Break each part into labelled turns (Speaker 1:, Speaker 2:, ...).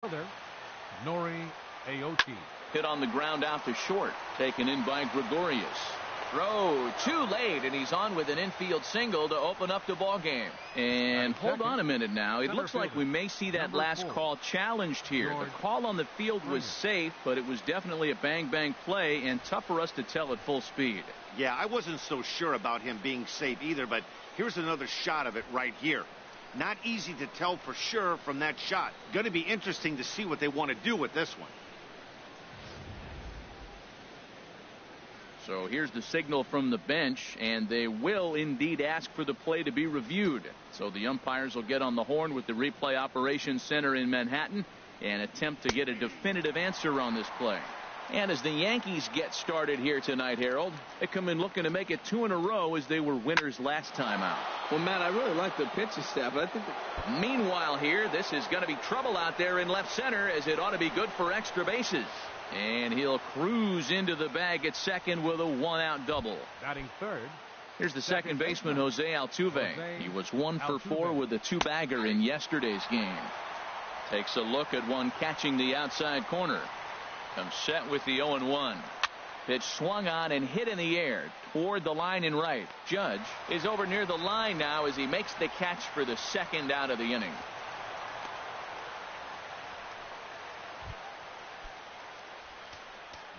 Speaker 1: Fielder, Nori Aoki.
Speaker 2: Hit on the ground out to short. Taken in by Gregorius. Throw too late, and he's on with an infield single to open up the ball game. And hold on a minute now. It looks like we may see that last call challenged here. The call on the field was safe, but it was definitely a bang-bang play and tough for us to tell at full speed.
Speaker 3: Yeah, I wasn't so sure about him being safe either, but here's another shot of it right here. Not easy to tell for sure from that shot. Going to be interesting to see what they want to do with this one.
Speaker 2: So here's the signal from the bench, and they will indeed ask for the play to be reviewed. So the umpires will get on the horn with the replay operations center in Manhattan and attempt to get a definitive answer on this play. And as the Yankees get started here tonight, Harold, they come in looking to make it 2 in a row as they were winners last time out.
Speaker 4: Well, Matt, I really like the pitching staff.
Speaker 2: Meanwhile here, this is going to be trouble out there in left center, as it ought to be good for extra bases. And he'll cruise into the bag at second with a 1-out double.
Speaker 1: Batting third.
Speaker 2: Here's the second baseman, Jose Altuve. He was 1 for 4 with a 2-bagger in yesterday's game. Takes a look at one catching the outside corner. Comes set with the 0-1. Pitch swung on and hit in the air toward the line and right. Judge is over near the line now as he makes the catch for the second out of the inning.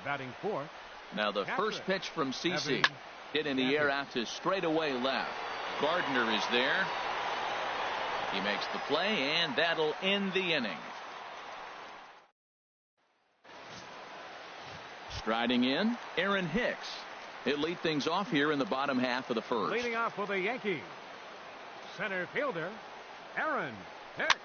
Speaker 1: Batting fourth.
Speaker 2: Now the first pitch from CeCe. Hit in the air out to straightaway left. Gardner is there. He makes the play, and that'll end the inning. Striding in, Aaron Hicks. He'll lead things off here in the bottom half of the first.
Speaker 1: Leading off for the Yankees, center fielder, Aaron Hicks.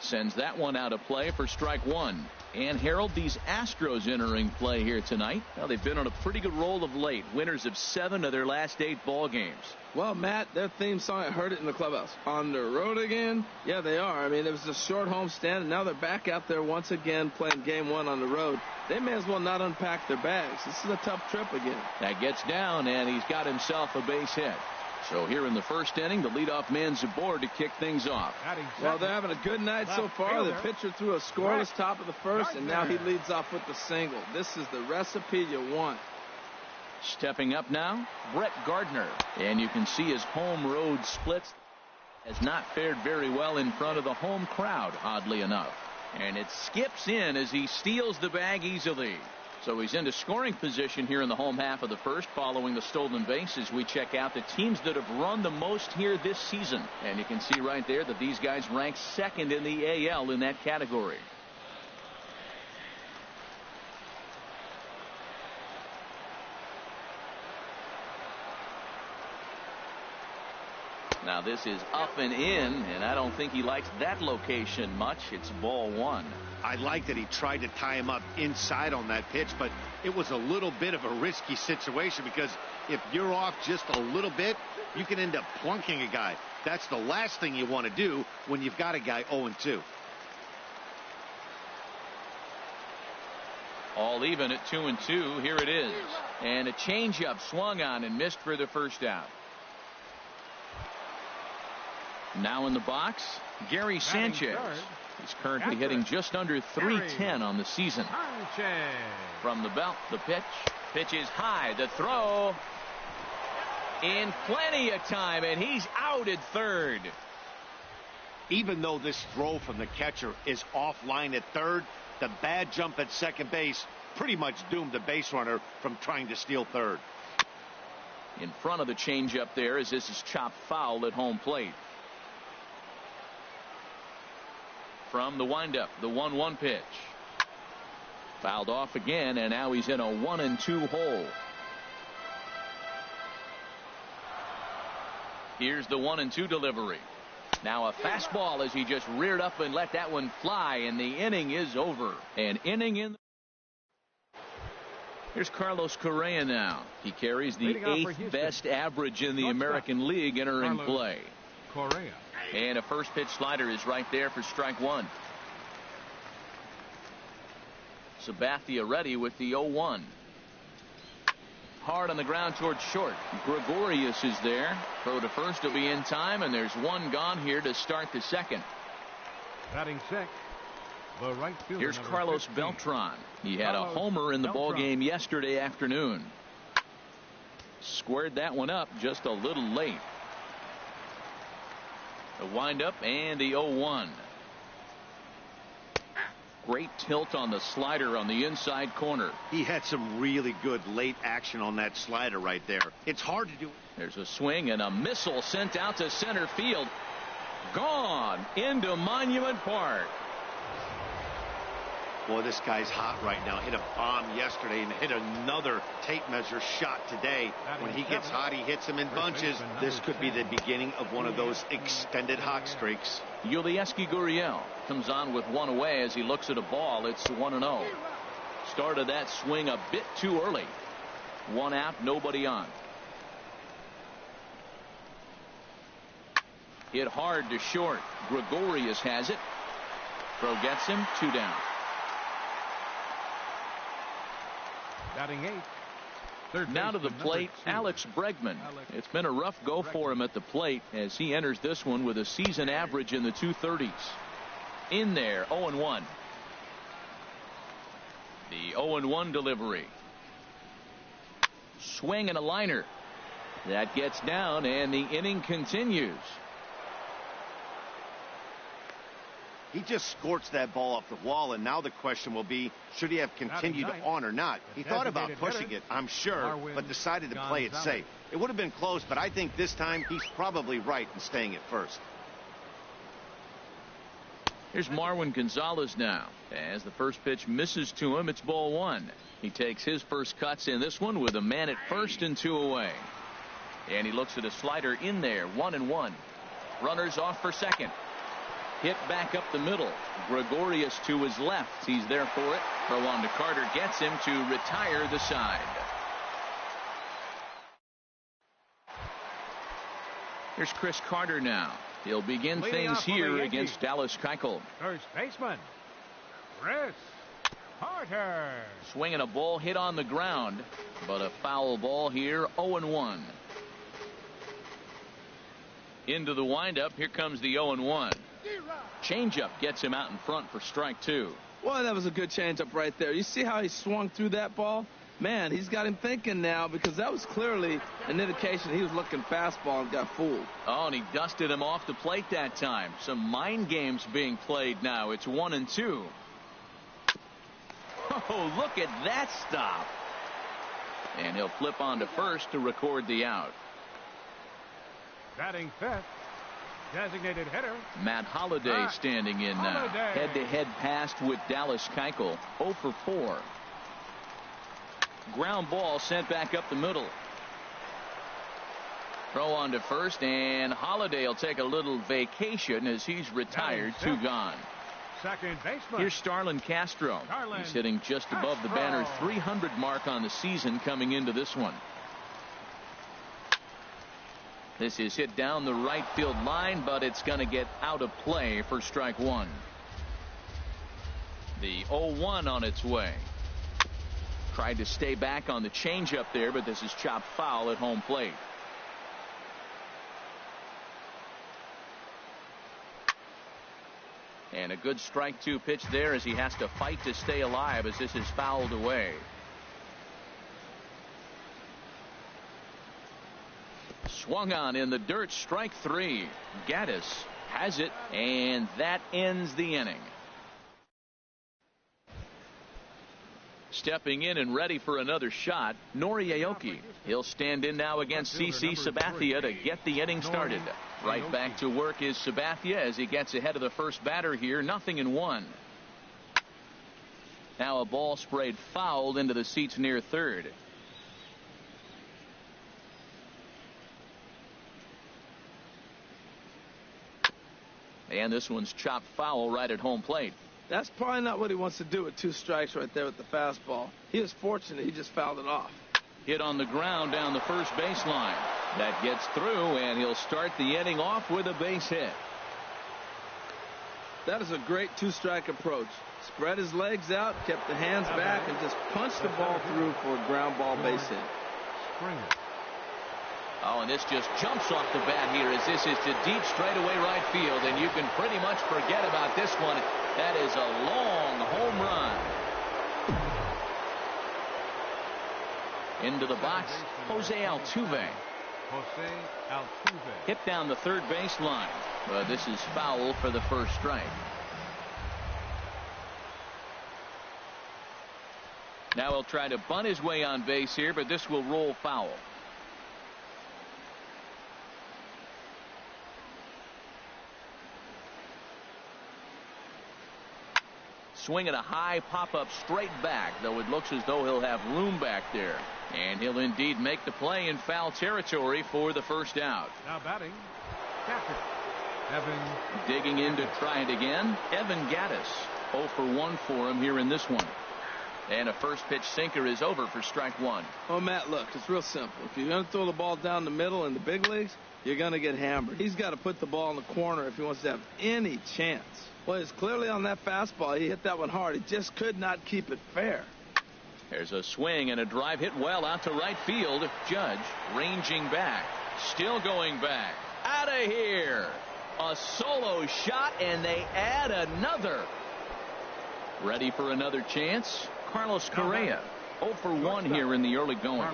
Speaker 2: Sends that one out of play for strike one. And Harold, these Astros entering play here tonight. Now they've been on a pretty good roll of late. Winners of 7 of their last 8 ball games.
Speaker 4: Well, Matt, their theme song, I heard it in the clubhouse. On the road again? Yeah, they are. I mean, it was a short homestand, and now they're back out there once again playing game 1 on the road. They may as well not unpack their bags. This is a tough trip again.
Speaker 2: That gets down, and he's got himself a base hit. So here in the first inning, the leadoff man's aboard to kick things off.
Speaker 4: Well, they're having a good night so far. The pitcher threw a scoreless top of the first, and now he leads off with the single. This is the recipe you want.
Speaker 2: Stepping up now, Brett Gardner. And you can see his home road splits has not fared very well in front of the home crowd, oddly enough. And it skips in as he steals the bag easily. So he's into scoring position here in the home half of the first, following the stolen base, as we check out the teams that have run the most here this season. And you can see right there that these guys rank second in the AL in that category. Now this is up and in, and I don't think he likes that location much. It's ball 1.
Speaker 3: I like that he tried to tie him up inside on that pitch, but it was a little bit of a risky situation, because if you're off just a little bit, you can end up plunking a guy. That's the last thing you want to do when you've got a guy 0-2.
Speaker 2: All even at 2-2. Here it is. And a changeup swung on and missed for the first out. Now in the box, Gary Sanchez. He's currently hitting just under .310 on the season. From the belt, the pitch. Pitch is high. The throw in plenty of time, and he's out at third.
Speaker 3: Even though this throw from the catcher is offline at third, the bad jump at second base pretty much doomed the base runner from trying to steal third.
Speaker 2: In front of the changeup there, as this is chopped foul at home plate. From the windup, the 1-1 pitch. Fouled off again, and now he's in a 1-2 hole. Here's the 1-2 delivery. Now a fastball as he just reared up and let that one fly, and the inning is over. An inning in. Here's Carlos Correa now. He carries the 8th best average in the American League entering play.
Speaker 1: Correa.
Speaker 2: And a first pitch slider is right there for strike 1. Sabathia ready with the 0-1. Hard on the ground towards short. Gregorius is there. Throw to first will be in time, and there's one gone here to start the second.
Speaker 1: Batting 6, The right fielder,
Speaker 2: Here's
Speaker 1: number
Speaker 2: Carlos
Speaker 1: 15.
Speaker 2: Beltran. He had a homer in the ball game yesterday afternoon. Squared that one up just a little late. The windup and the 0-1. Great tilt on the slider on the inside corner.
Speaker 3: He had some really good late action on that slider right there. It's hard to do.
Speaker 2: There's a swing and a missile sent out to center field. Gone into Monument Park.
Speaker 3: Boy, this guy's hot right now. Hit a bomb yesterday and hit another tape measure shot today. When he gets hot, he hits them in bunches. This could be the beginning of one of those extended hot streaks.
Speaker 2: Yulieski Gurriel comes on with one away as he looks at a ball. It's 1-0. Started that swing a bit too early. One out, nobody on. Hit hard to short. Gregorius has it. Throw gets him. 2 down.
Speaker 1: Batting 8.
Speaker 2: Now to the plate, Alex Bregman. It's been a rough go for him at the plate as he enters this one with a season average in the 230s. In there, 0-1. The 0-1 delivery. Swing and a liner. That gets down and the inning continues.
Speaker 3: He just scorched that ball off the wall, and now the question will be, should he have continued on or not? He thought about pushing it, I'm sure, but decided to play it safe. It would have been close, but I think this time he's probably right in staying at first.
Speaker 2: Here's Marwin Gonzalez now. As the first pitch misses to him, it's ball 1. He takes his first cuts in this one with a man at first and 2 away. And he looks at a slider in there, 1-1. Runners off for second. Hit back up the middle. Gregorius to his left. He's there for it. Throw on to Carter gets him to retire the side. Here's Chris Carter now. He'll begin things here against Dallas Keuchel.
Speaker 1: First baseman, Chris Carter.
Speaker 2: Swinging a ball hit on the ground, but a foul ball here, 0-1. Into the windup. Here comes the 0-1. Changeup gets him out in front for strike 2.
Speaker 4: Well, that was a good changeup right there. You see how he swung through that ball? Man, he's got him thinking now, because that was clearly an indication he was looking fastball and got fooled.
Speaker 2: Oh, and he dusted him off the plate that time. Some mind games being played now. It's 1-2. Oh, look at that stop. And he'll flip on to first to record the out.
Speaker 1: Batting 5th. Designated hitter,
Speaker 2: Matt Holliday standing in now. Head-to-head pass with Dallas Keuchel. 0 for 4. Ground ball sent back up the middle. Throw on to first, and Holliday will take a little vacation as he's retired. 2 gone.
Speaker 1: Second baseman.
Speaker 2: Here's Starlin Castro. He's hitting just above the banner 300 mark on the season coming into this one. This is hit down the right field line, but it's going to get out of play for strike 1. The 0-1 on its way. Tried to stay back on the changeup there, but this is chopped foul at home plate. And a good strike 2 pitch there as he has to fight to stay alive as this is fouled away. Swung on in the dirt, strike 3. Gaddis has it, and that ends the inning. Stepping in and ready for another shot, Nori Aoki. He'll stand in now against CC Sabathia to get the inning started. Right back to work is Sabathia as he gets ahead of the first batter here, 0-1. Now a ball sprayed fouled into the seats near third. And this one's chopped foul right at home plate.
Speaker 4: That's probably not what he wants to do with 2 strikes right there with the fastball. He was fortunate. He just fouled it off.
Speaker 2: Hit on the ground down the first baseline. That gets through, and he'll start the inning off with a base hit.
Speaker 4: That is a great 2-strike approach. Spread his legs out, kept the hands back, and just punched the ball through for a ground ball base hit.
Speaker 1: Springer.
Speaker 2: Oh, and this just jumps off the bat here as this is to deep straightaway right field, and you can pretty much forget about this one. That is a long home run. Into the box, Jose Altuve. Hit down the third base line, but this is foul for the first strike. Now he'll try to bunt his way on base here, but this will roll foul. Swinging a high pop-up straight back, though it looks as though he'll have room back there. And he'll indeed make the play in foul territory for the first out.
Speaker 1: Now batting, catcher, Evan.
Speaker 2: Digging in to try it again, Evan Gattis. 0 for 1 for him here in this one. And a first pitch sinker is over for strike one.
Speaker 4: Oh, Matt, look, it's real simple. If you're going to throw the ball down the middle in the big leagues, you're going to get hammered. He's got to put the ball in the corner if he wants to have any chance. Well, it's clearly on that fastball. He hit that one hard. He just could not keep it fair.
Speaker 2: There's a swing and a drive hit well out to right field. Judge ranging back. Still going back. Out of here. A solo shot, and they add another. Ready for another chance? Carlos Correa. 0 for 1 here in the early going.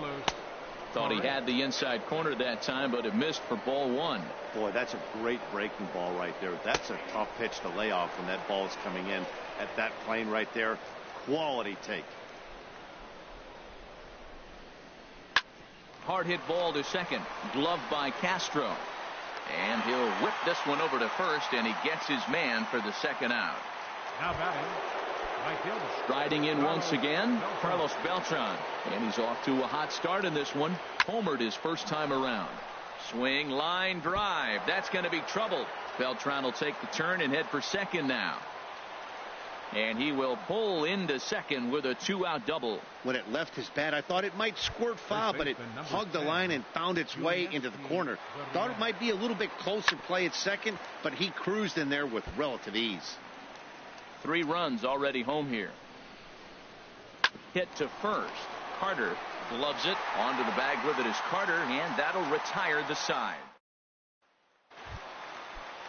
Speaker 2: Thought he had the inside corner that time, but it missed for ball one.
Speaker 3: Boy, that's a great breaking ball right there. That's a tough pitch to lay off when that ball is coming in at that plane right there. Quality take.
Speaker 2: Hard hit ball to second. Gloved by Castro. And he'll whip this one over to first, and he gets his man for the second out.
Speaker 1: Now batting, right fielder.
Speaker 2: Striding in once again, Carlos Beltran. And he's off to a hot start in this one. Homered his first time around. Swing, line drive. That's going to be trouble. Beltran will take the turn and head for second now. And he will pull into second with a 2-out double.
Speaker 3: When it left his bat, I thought it might squirt foul, but it hugged the line and found its way into the corner. Thought it might be a little bit closer play at second, but he cruised in there with relative ease.
Speaker 2: 3 runs already home here. Hit to first. Carter gloves it. Onto the bag with it is Carter, and that'll retire the side.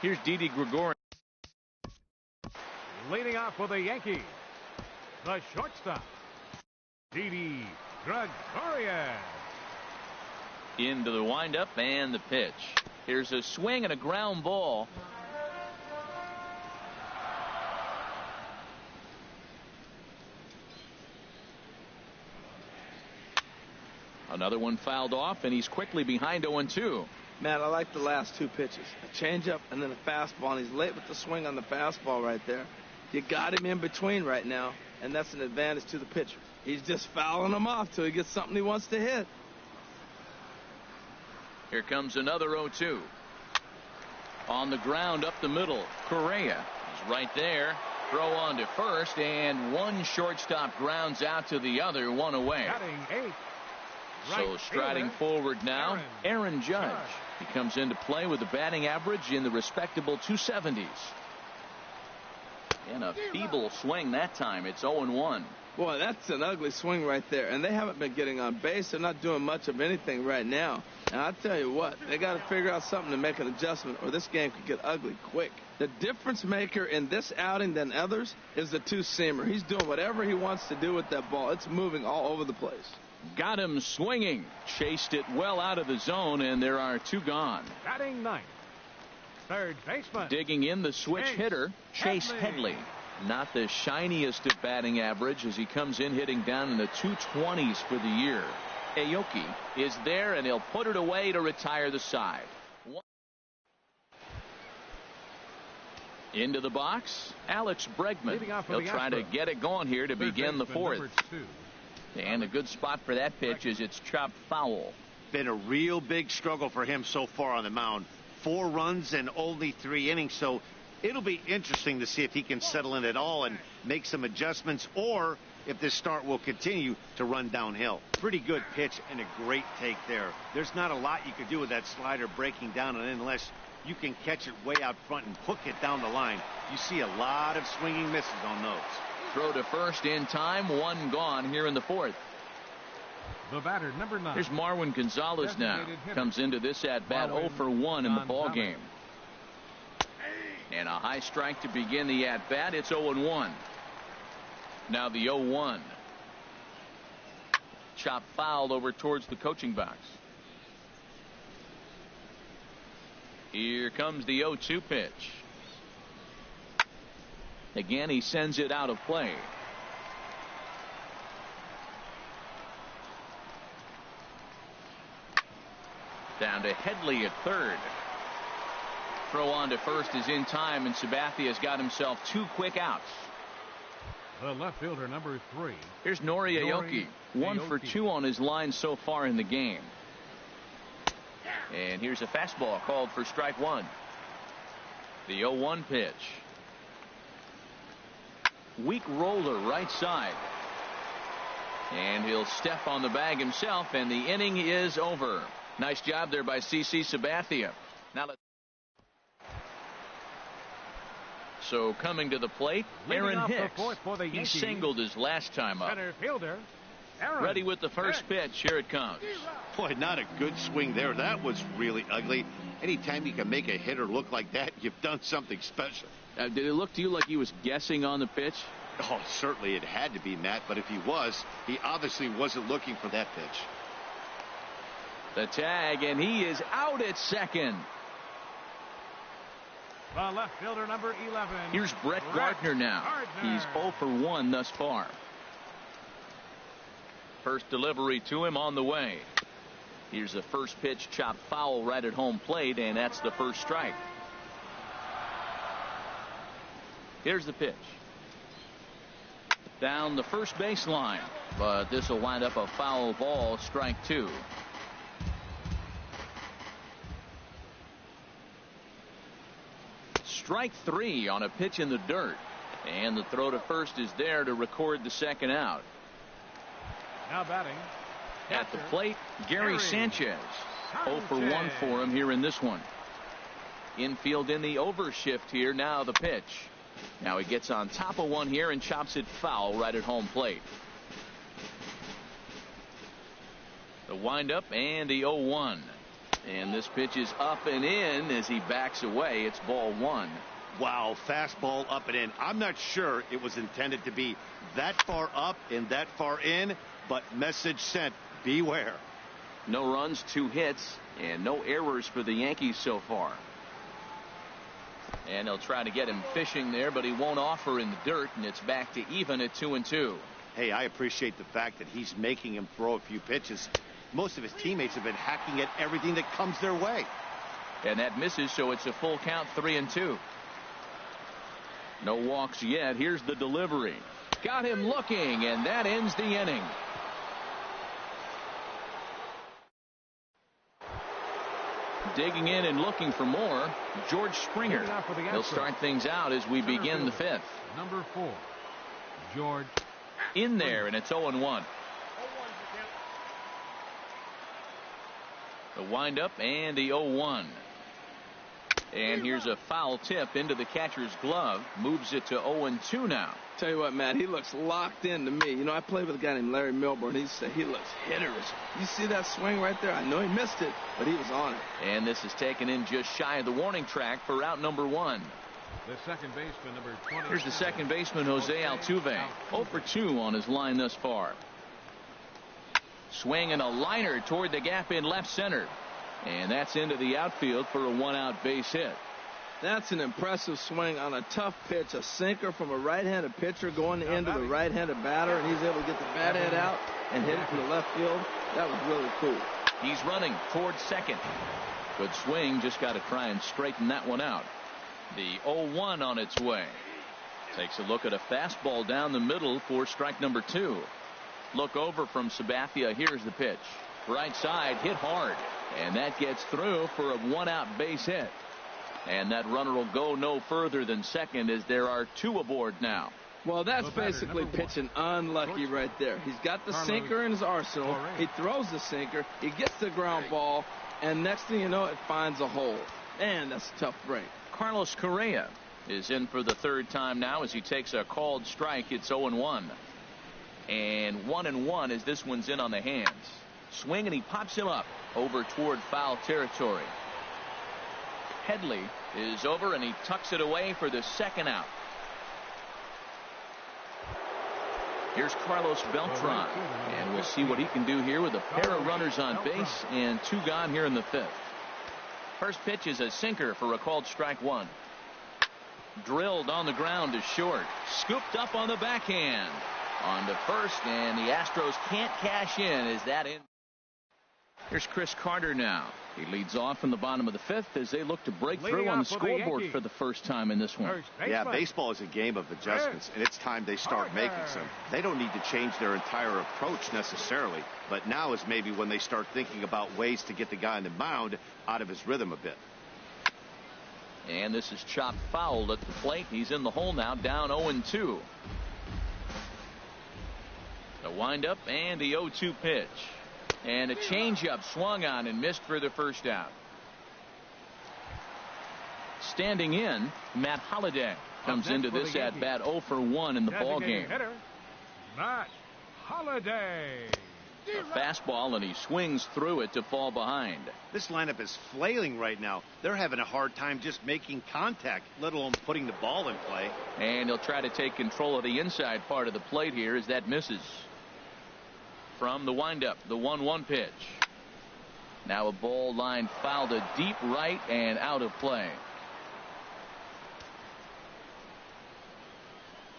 Speaker 2: Here's Didi Gregorius.
Speaker 1: Leading off for the Yankees, the shortstop, Didi Gregorius.
Speaker 2: Into the windup and the pitch. Here's a swing and a ground ball. Another one fouled off, and he's quickly behind 0-2.
Speaker 4: Matt, I like the last 2 pitches. A changeup and then a fastball, and he's late with the swing on the fastball right there. You got him in between right now, and that's an advantage to the pitcher. He's just fouling him off till he gets something he wants to hit.
Speaker 2: Here comes another 0-2. On the ground up the middle, Correa is right there. Throw on to first, and one shortstop grounds out to the other, 1 away.
Speaker 1: Batting 8.
Speaker 2: So striding forward now, Aaron Judge. He comes into play with a batting average in the respectable 270s. And a feeble swing that time. It's 0-1.
Speaker 4: Boy, that's an ugly swing right there. And they haven't been getting on base. They're not doing much of anything right now. And I'll tell you what, they got to figure out something to make an adjustment, or this game could get ugly quick. The difference maker in this outing than others is the 2-seamer. He's doing whatever he wants to do with that ball. It's moving all over the place.
Speaker 2: Got him swinging. Chased it well out of the zone, and there are 2 gone.
Speaker 1: Batting 9th, third baseman.
Speaker 2: Digging in the switch hitter, Chase Headley. Not the shiniest of batting average as he comes in hitting down in the 220s for the year. Aoki is there, and he'll put it away to retire the side. Into the box, Alex Bregman. He'll try to get it going here to begin the 4th. And a good spot for that pitch is it's chopped foul.
Speaker 3: Been a real big struggle for him so far on the mound. 4 runs and only 3 innings, so it'll be interesting to see if he can settle in at all and make some adjustments, or if this start will continue to run downhill. Pretty good pitch and a great take there. There's not a lot you could do with that slider breaking down, and unless you can catch it way out front and hook it down the line, you see a lot of swinging misses on those.
Speaker 2: Throw to first in time, 1 gone here in the 4th.
Speaker 1: The batter, number 9.
Speaker 2: Here's Marwin Gonzalez now.
Speaker 1: Designated hitter.
Speaker 2: Comes into this at-bat 0 for 1 in the ball
Speaker 1: Gonzalez.
Speaker 2: game. And a high strike to begin the at-bat. It's 0-1. Now the 0-1. Chop foul over towards the coaching box. Here comes the 0-2 pitch. Again, he sends it out of play. Down to Headley at third. Throw on to first is in time, and Sabathia's got himself 2 quick outs.
Speaker 1: The left fielder, number 3.
Speaker 2: Here's Nori Aoki. 1 for 2 on his line so far in the game. And here's a fastball called for strike 1. The 0-1 pitch. Weak roller right side. And he'll step on the bag himself, and the inning is over. Nice job there by CC Sabathia. Now let's. So coming to the plate,
Speaker 1: Leading
Speaker 2: Aaron
Speaker 1: off the
Speaker 2: Hicks.
Speaker 1: fourth for the
Speaker 2: He
Speaker 1: Yankees.
Speaker 2: singled his last time up.
Speaker 1: Center fielder, Aaron
Speaker 2: Ready with the first
Speaker 1: Hicks.
Speaker 2: pitch. Here it comes.
Speaker 3: Boy, not a good swing there. That was really ugly. Anytime you can make a hitter look like that, you've done something special.
Speaker 2: Did it look to you like he was guessing on the pitch?
Speaker 3: Oh, certainly it had to be, Matt, but if he was, he obviously wasn't looking for that pitch.
Speaker 2: The tag, and he is out at second.
Speaker 1: The left fielder, number 11.
Speaker 2: Here's Brett Gardner now.
Speaker 1: Gardner.
Speaker 2: He's 0 for 1 thus far. First delivery to him on the way. Here's the first pitch, chopped foul right at home plate, and that's the first strike. Here's the pitch. Down the first baseline, but this will wind up a foul ball, strike 2. Strike 3 on a pitch in the dirt, and the throw to first is there to record the second out.
Speaker 1: Now batting.
Speaker 2: At the
Speaker 1: catcher,
Speaker 2: plate, Gary Sanchez. 0 for 1 for him here in this one. Infield in the overshift here. Now the pitch. Now he gets on top of one here and chops it foul right at home plate. The windup and the 0-1. And this pitch is up and in as he backs away. It's ball 1.
Speaker 3: Wow, fastball up and in. I'm not sure it was intended to be that far up and that far in, but message sent, beware.
Speaker 2: No runs, 2 hits, and no errors for the Yankees so far. And they'll try to get him fishing there, but he won't offer in the dirt, and it's back to even at 2-2.
Speaker 3: Hey, I appreciate the fact that he's making him throw a few pitches. Most of his teammates have been hacking at everything that comes their way.
Speaker 2: And that misses, so it's a full count, 3-2. No walks yet. Here's the delivery. Got him looking, and that ends the inning. Digging in and looking for more, George Springer. He'll start things out as we begin the 5th.
Speaker 1: Number 4, George.
Speaker 2: In there, and it's 0-1. The windup and the 0-1. And here's a foul tip into the catcher's glove. Moves it to 0-2 now.
Speaker 4: Tell you what, Matt, he looks locked in to me. You know, I played with a guy named Larry Milburn. He said he looks hitterish. You see that swing right there? I know he missed it, but he was on it.
Speaker 2: And this is taken in just shy of the warning track for out number 1.
Speaker 1: The second baseman, number 20.
Speaker 2: Here's the second baseman, Jose Altuve. 0 for 2 on his line thus far. Swing and a liner toward the gap in left center. And that's into the outfield for a 1-out base hit.
Speaker 4: That's an impressive swing on a tough pitch. A sinker from a right-handed pitcher going into the right-handed batter, and he's able to get the bat head out and hit it to the left field. That was really cool.
Speaker 2: He's running towards second. Good swing. Just got to try and straighten that one out. The 0-1 on its way. Takes a look at a fastball down the middle for strike number 2. Look over from Sabathia. Here's the pitch. Right side, hit hard. And that gets through for a 1-out base hit. And that runner will go no further than second as there are 2 aboard now.
Speaker 4: Well, that's basically pitching unlucky right there. He's got the sinker in his arsenal. He throws the sinker. He gets the ground ball. And next thing you know, it finds a hole. And that's a tough break.
Speaker 2: Carlos Correa is in for the 3rd time now as he takes a called strike. It's 0-1. And 1-1 as this one's in on the hands. Swing, and he pops him up over toward foul territory. Headley is over, and he tucks it away for the second out. Here's Carlos Beltran, and we'll see what he can do here with a pair of runners on base and 2 gone here in the 5th. First pitch is a sinker for a called strike 1. Drilled on the ground to short. Scooped up on the backhand. On to first, and the Astros can't cash in. Is that in? Here's Chris Carter now. He leads off in the bottom of the 5th as they look to break through on the scoreboard for the first time in this one.
Speaker 3: Yeah, baseball is a game of adjustments, and it's time they start making some. They don't need to change their entire approach necessarily, but now is maybe when they start thinking about ways to get the guy on the mound out of his rhythm a bit.
Speaker 2: And this is chopped foul at the plate. He's in the hole now, down 0-2. The windup and the 0-2 pitch. And a changeup swung on and missed for the first out. Standing in, Matt Holliday comes into this at bat 0 for 1 in the ball game.
Speaker 1: Matt Holliday.
Speaker 2: A fastball, and he swings through it to fall behind.
Speaker 3: This lineup is flailing right now. They're having a hard time just making contact, let alone putting the ball in play.
Speaker 2: And he'll try to take control of the inside part of the plate here as that misses. From the windup, the 1-1 pitch. Now a ball line foul to deep right and out of play.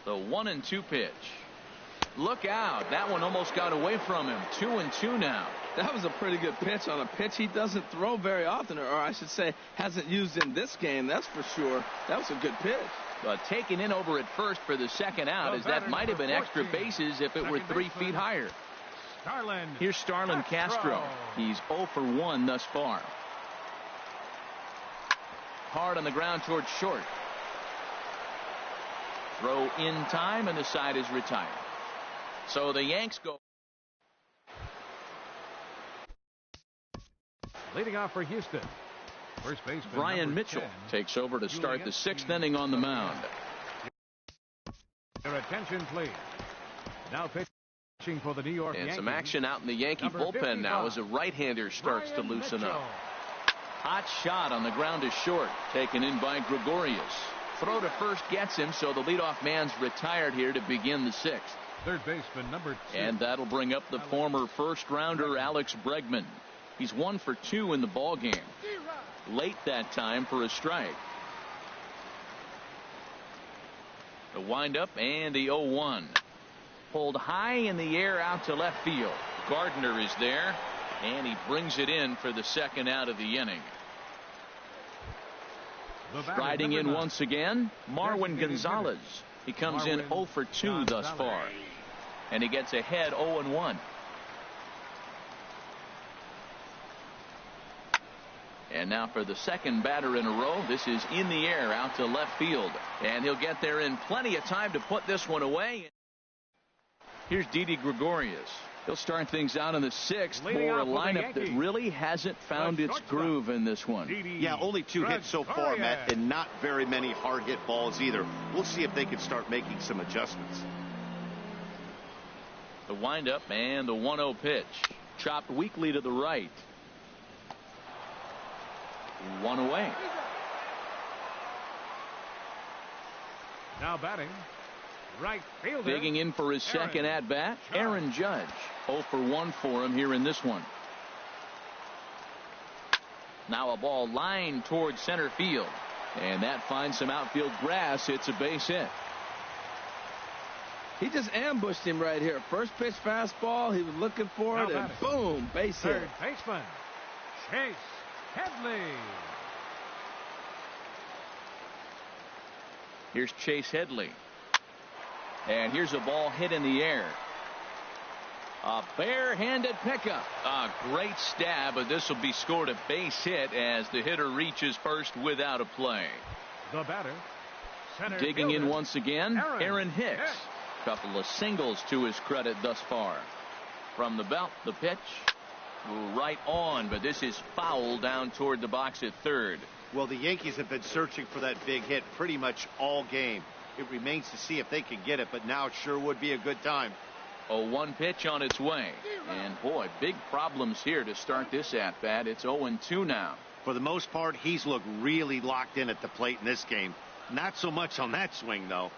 Speaker 2: The 1-2 pitch. Look out. That one almost got away from him. 2-2 now.
Speaker 4: That was a pretty good pitch on a pitch he doesn't throw very often, or I should say hasn't used in this game. That's for sure. That was a good pitch.
Speaker 2: But taken in over at first for the second out, as that might have been extra bases if it were 3 feet higher. Here's Starlin Castro. He's 0 for 1 thus far. Hard on the ground towards short. Throw in time, and the side is retired. So the Yanks go.
Speaker 1: Leading off for Houston, first baseman
Speaker 2: Brian Mitchell
Speaker 1: 10,
Speaker 2: takes over to start the 6th inning on the mound.
Speaker 1: Your attention, please. Now pitching for the New York
Speaker 2: And
Speaker 1: Yankees.
Speaker 2: some action out in the Yankee bullpen now as a right-hander starts to loosen up. Hot shot on the ground is short, taken in by Gregorius. Throw to first gets him, so the leadoff man's retired here to begin the 6th.
Speaker 1: Third baseman number 2.
Speaker 2: And that'll bring up the former first-rounder Alex Bregman. He's 1 for 2 in the ball game. Late that time for a strike. The windup and the 0-1. Pulled high in the air out to left field. Gardner is there, and he brings it in for the second out of the inning. Striding in once again, Marwin Gonzalez. He comes in 0 for 2 thus far. And he gets ahead 0-1. And now for the second batter in a row. This is in the air out to left field. And he'll get there in plenty of time to put this one away. Here's Didi Gregorius. He'll start things out in the 6th for a lineup that really hasn't found its groove in this one.
Speaker 3: Yeah, only 2 hits so far, Matt, and not very many hard hit balls either. We'll see if they can start making some adjustments.
Speaker 2: The windup and the 1-0 pitch. Chopped weakly to the right. 1 away.
Speaker 1: Now batting, right fielder.
Speaker 2: Digging in for his second at bat, Aaron Judge. 0 for 1 for him here in this one. Now a ball lined towards center field, and that finds some outfield grass. It's a base hit.
Speaker 4: He just ambushed him right here. First pitch fastball. He was looking for it, and boom, base hit.
Speaker 1: Third baseman Chase Headley.
Speaker 2: Here's Chase Headley. And here's a ball hit in the air. A barehanded pickup. A great stab, but this will be scored a base hit as the hitter reaches first without a play.
Speaker 1: The batter, center
Speaker 2: digging
Speaker 1: fielder,
Speaker 2: in once again, Aaron Hicks.
Speaker 1: Hicks.
Speaker 2: Couple of singles to his credit thus far. From the belt, the pitch. Right on, but this is foul down toward the box at third.
Speaker 3: Well, the Yankees have been searching for that big hit pretty much all game. It remains to see if they can get it, but now sure would be a good time.
Speaker 2: 0-1 pitch on its way. And boy, big problems here to start this at bat. It's 0-2 now.
Speaker 3: For the most part, he's looked really locked in at the plate in this game. Not so much on that swing, though.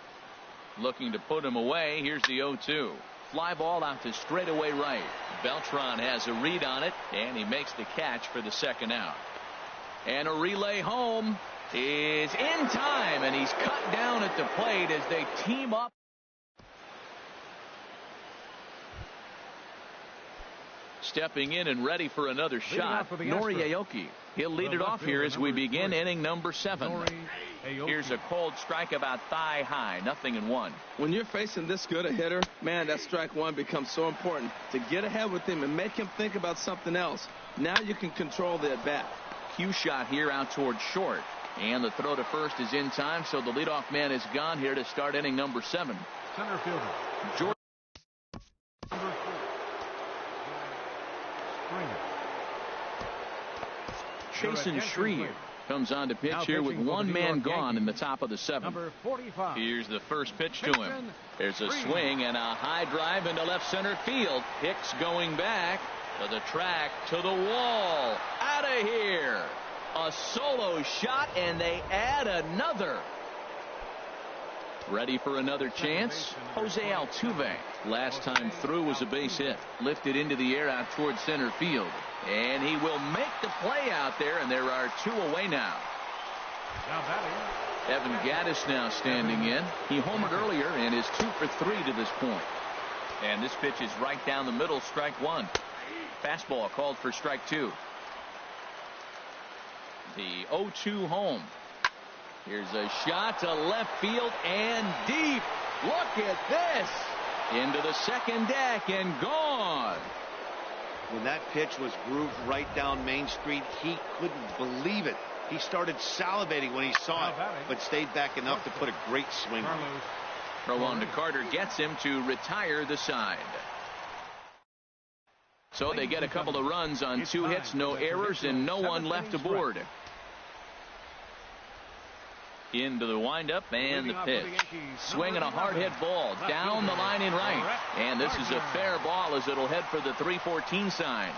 Speaker 2: Looking to put him away. Here's the 0-2. Fly ball out to straightaway right. Beltran has a read on it, and he makes the catch for the second out. And a relay home is in time, and he's cut down at the plate as they team up. Stepping in and ready for another shot, Nori Aoki. He'll lead it off here as we begin inning number 7. Here's a cold strike about thigh high, 0-1.
Speaker 4: When you're facing this good a hitter, man, that strike one becomes so important to get ahead with him and make him think about something else. Now you can control the at bat.
Speaker 2: Cue shot here out towards short, and the throw to first is in time, so the leadoff man is gone here to start inning number 7.
Speaker 1: Center fielder
Speaker 2: George.
Speaker 1: Number 4.
Speaker 2: Jason Shreve comes on to pitch here with one man gone in the top of the 7th.
Speaker 1: Number 45.
Speaker 2: Here's the first pitch to him. There's a swing and a high drive into left center field. Hicks going back to the track, to the wall. Out of here. A solo shot, and they add another. Ready for another chance? Jose Altuve. Last time through was a base hit. Lifted into the air out towards center field. And he will make the play out there, and there are 2 away now. Evan Gattis now standing in. He homered earlier and is 2 for 3 to this point. And this pitch is right down the middle, strike 1. Fastball called for strike 2. The 0-2 home. Here's a shot to left field and deep. Look at this. Into the second deck and gone.
Speaker 3: When that pitch was grooved right down Main Street, he couldn't believe it. He started salivating when he saw it, but stayed back enough to put a great swing on it.
Speaker 2: Throw on to Carter gets him to retire the side. So they get a couple of runs on 2 hits, no errors, and no one left aboard. Into the windup and the pitch. Swinging a hard hit ball down the line in right. And this is a fair ball as it'll head for the 314 sign.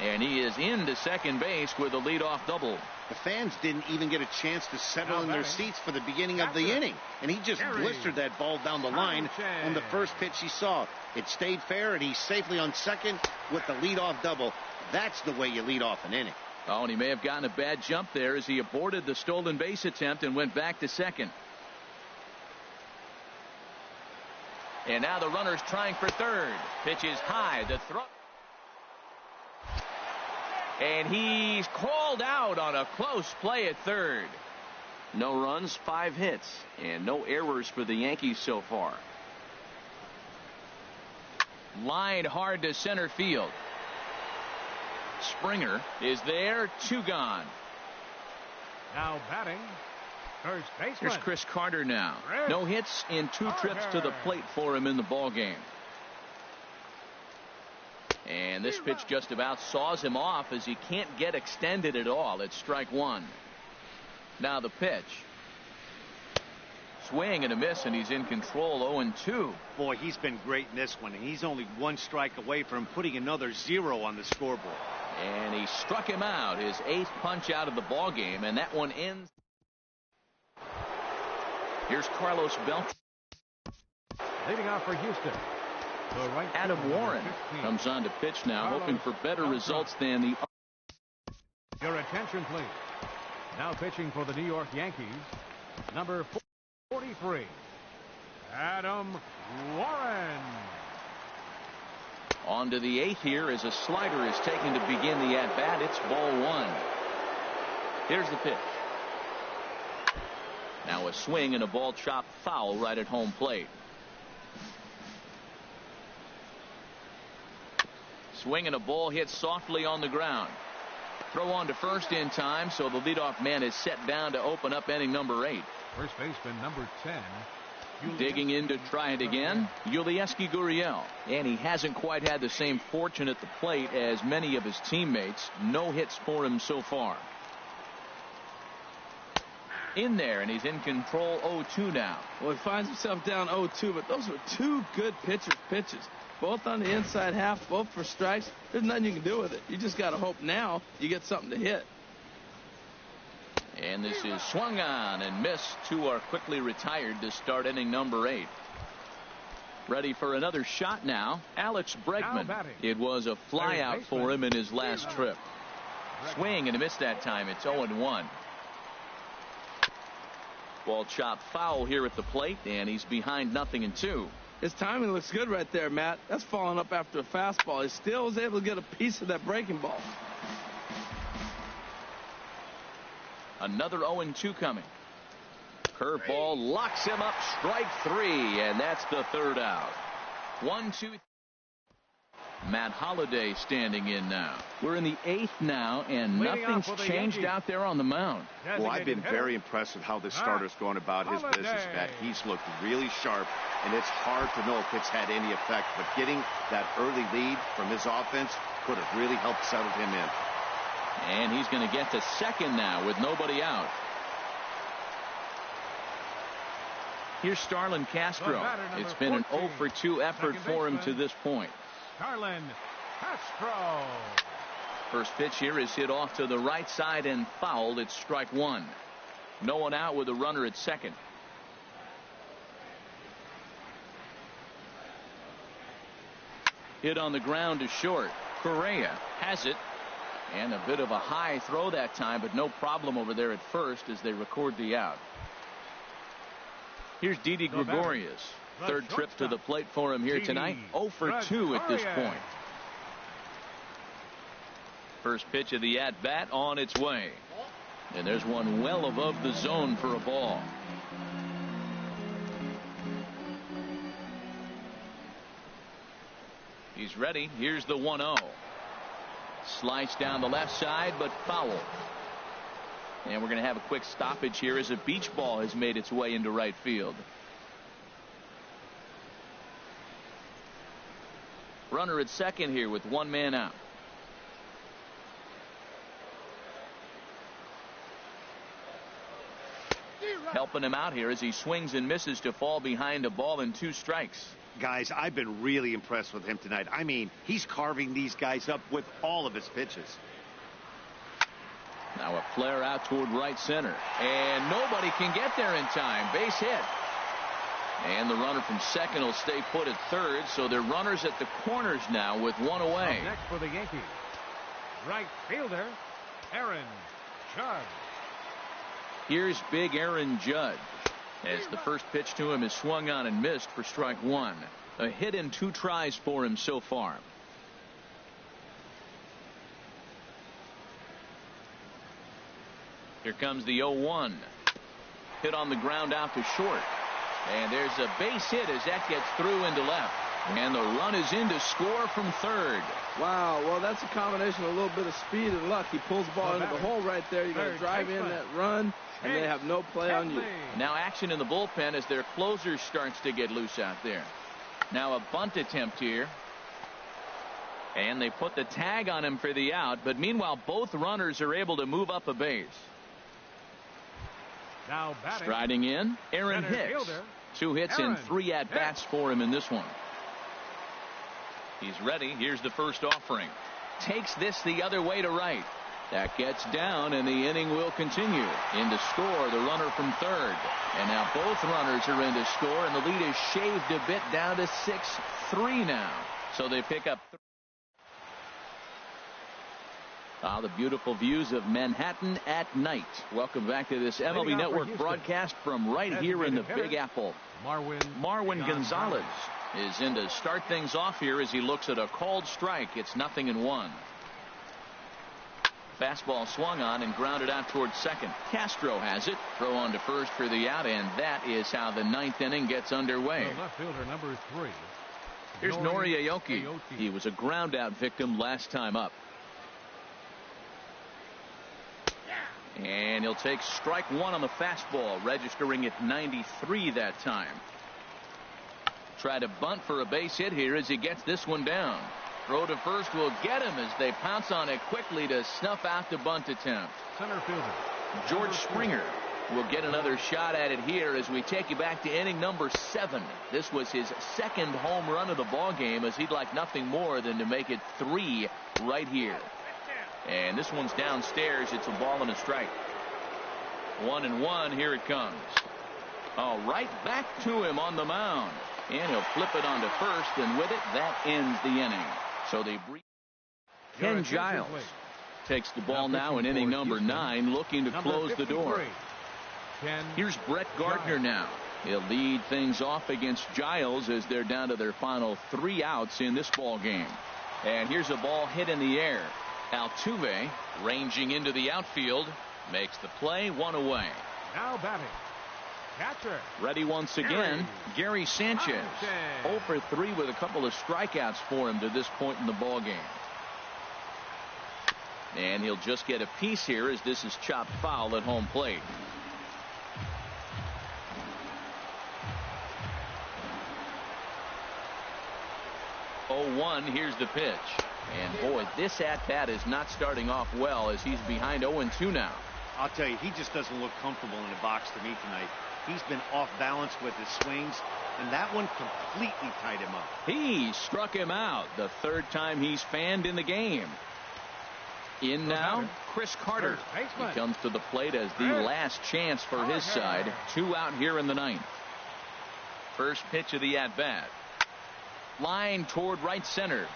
Speaker 2: And he is into second base with a leadoff double.
Speaker 3: The fans didn't even get a chance to settle in their seats for the beginning of the inning. And he just blistered that ball down the line on the first pitch he saw. It stayed fair, and he's safely on second with the leadoff double. That's the way you lead off an inning.
Speaker 2: Oh, and he may have gotten a bad jump there as he aborted the stolen base attempt and went back to second. And now the runner's trying for third. Pitch is high. The throw. And he's called out on a close play at third. No runs, 5 hits, and no errors for the Yankees so far. Lined hard to center field. Springer is there, 2 gone.
Speaker 1: Now batting, first baseman.
Speaker 2: Here's Chris Carter now. No hits in 2 trips to the plate for him in the ball game. And this pitch just about saws him off as he can't get extended at all. It's strike 1. Now the pitch. Swing and a miss, and he's in control, 0-2.
Speaker 3: Boy, he's been great in this one, and he's only 1 strike away from putting another 0 on the scoreboard.
Speaker 2: And he struck him out, his 8th punch out of the ball game, and that one ends. Here's Carlos Beltran.
Speaker 1: Leading off for Houston.
Speaker 2: Adam Warren comes on to pitch now, hoping for better results than the.
Speaker 1: Your attention, please. Now pitching for the New York Yankees, number 43, Adam Warren.
Speaker 2: On to the 8th here as a slider is taken to begin the at-bat. It's ball 1. Here's the pitch. Now a swing and a ball chopped foul right at home plate. Swing and a ball hit softly on the ground. Throw on to first in time, so the leadoff man is set down to open up inning number 8.
Speaker 1: First baseman number 10.
Speaker 2: Digging in to try it again, Yulieski Gurriel. And he hasn't quite had the same fortune at the plate as many of his teammates. No hits for him so far. in there, and he's in control 0-2 now.
Speaker 4: Well, he finds himself down 0-2, but those were two good pitches. Both on the inside half, both for strikes. There's nothing you can do with it. You just got to hope now you get something to hit.
Speaker 2: And this is swung on and missed. Two are quickly retired to start inning number 8. Ready for another shot now, Alex Bregman. It was a flyout for him in his last trip. Swing and a miss that time. It's 0-1. Ball chopped foul here at the plate, and he's behind 0-2.
Speaker 4: His timing looks good right there, Matt. That's following up after a fastball. He still was able to get a piece of that breaking ball.
Speaker 2: Another 0-2 coming. Curveball locks him up, strike 3, and that's the third out. 1-2. Matt Holliday standing in now. We're in the 8th now, and nothing's changed out there on the mound.
Speaker 3: Well, I've been very impressed with how this starter's going about his business, Pat. He's looked really sharp, and it's hard to know if it's had any effect, but getting that early lead from his offense could have really helped settle him in.
Speaker 2: And he's going to get to second now with nobody out. Here's Starlin Castro. It's been an 0-for-2 effort for him to this point.
Speaker 1: Starlin Castro.
Speaker 2: First pitch here is hit off to the right side and fouled. It's strike 1. No one out with a runner at second. Hit on the ground to short. Correa has it. And a bit of a high throw that time, but no problem over there at first as they record the out. Here's Didi Gregorius. Third trip to the plate for him here tonight. 0-for-2 at this point. First pitch of the at-bat on its way. And there's one well above the zone for a ball. He's ready. Here's the 1-0. Sliced down the left side, but foul. And we're going to have a quick stoppage here as a beach ball has made its way into right field. Runner at second here with one man out. Helping him out here as he swings and misses to fall behind a ball and 2 strikes.
Speaker 3: Guys, I've been really impressed with him tonight. I mean, he's carving these guys up with all of his pitches.
Speaker 2: Now a flare out toward right center, and nobody can get there in time. Base hit. And the runner from second will stay put at third, so they're runners at the corners now with one away.
Speaker 1: Up next for the Yankees, right fielder Aaron Judge.
Speaker 2: Here's big Aaron Judge as the first pitch to him is swung on and missed for strike 1. A hit in 2 tries for him so far. Here comes the 0-1. Hit on the ground out to short. And there's a base hit as that gets through into left. And the run is in to score from third.
Speaker 4: Wow, well, that's a combination of a little bit of speed and luck. He pulls the ball into the hole right there. You got to drive in that run, and they have no play on you.
Speaker 2: Now action in the bullpen as their closer starts to get loose out there. Now a bunt attempt here. And they put the tag on him for the out, but meanwhile both runners are able to move up a base.
Speaker 1: Now batting,
Speaker 2: striding in, Aaron Hicks. Fielder, 2 hits and 3 at-bats for him in this one. He's ready. Here's the first offering. Takes this the other way to right. That gets down, and the inning will continue. In to score, the runner from third. And now both runners are in to score, and the lead is shaved a bit down to 6-3 now. So they pick up. The beautiful views of Manhattan at night. Welcome back to this MLB Network broadcast from right here in the Big Apple. Marwin Gonzalez is in to start things off here as he looks at a called strike. It's 0-1. Fastball swung on and grounded out towards second. Castro has it. Throw on to first for the out, and that is how the 9th inning gets underway.
Speaker 1: Left fielder number 3.
Speaker 2: Here's Nori Aoki. He was a ground out victim last time up. And he'll take strike 1 on the fastball, registering at 93 that time. Try to bunt for a base hit here as he gets this one down. Throw to first will get him as they pounce on it quickly to snuff out the bunt attempt.
Speaker 1: Center fielder
Speaker 2: George Springer will get another shot at it here as we take you back to inning number 7. This was his second home run of the ball game, as he'd like nothing more than to make it 3 right here. And this one's downstairs. It's a ball and a strike. 1-1. Here it comes. Oh, right back to him on the mound. And he'll flip it onto first, and with it, that ends the inning. So they Ken Giles takes the ball now in inning number 9, looking to close the door. Here's Brett Gardner now. He'll lead things off against Giles as they're down to their final 3 outs in this ball game. And here's a ball hit in the air. Altuve ranging into the outfield, makes the play, 1 away.
Speaker 1: Now batting, catcher.
Speaker 2: Ready once again, Gary Sanchez. 0 for 3 with a couple of strikeouts for him to this point in the ball game. And he'll just get a piece here as this is chopped foul at home plate. Here's the pitch. And boy, this at-bat is not starting off well as he's behind 0-2 now.
Speaker 3: I'll tell you, he just doesn't look comfortable in the box to me tonight. He's been off balance with his swings, and that one completely tied him up.
Speaker 2: He struck him out the 3rd time he's fanned in the game. In now, Chris Carter. He comes to the plate as the last chance for his side. 2 out here in the 9th. First pitch of the at-bat. Line toward right center.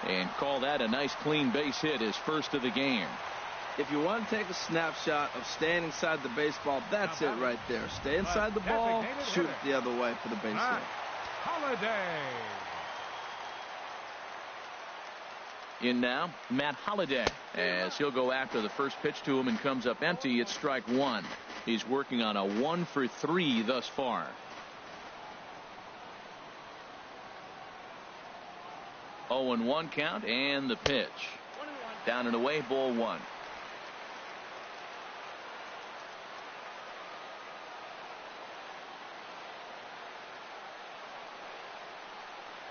Speaker 2: And call that a nice clean base hit, his first of the game.
Speaker 4: If you want to take a snapshot of staying inside the baseball, that's it right there. Stay inside the ball, shoot it the other way for the base hit.
Speaker 1: Holliday.
Speaker 2: In now, Matt Holliday, as he'll go after the first pitch to him and comes up empty. It's strike 1. He's working on a 1 for 3 thus far. 0-1 count, and the pitch. Down and away, ball 1.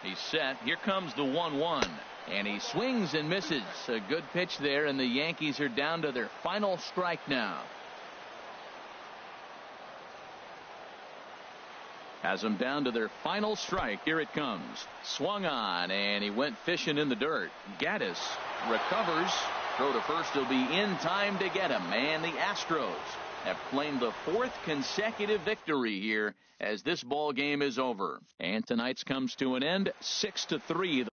Speaker 2: He's set. Here comes the 1-1. And he swings and misses. A good pitch there, and the Yankees are down to their final strike now. Has them down to their final strike. Here it comes. Swung on, and he went fishing in the dirt. Gaddis recovers. Throw to first will be in time to get him. And the Astros have claimed the 4th consecutive victory here as this ball game is over. And tonight's comes to an end, 6-3.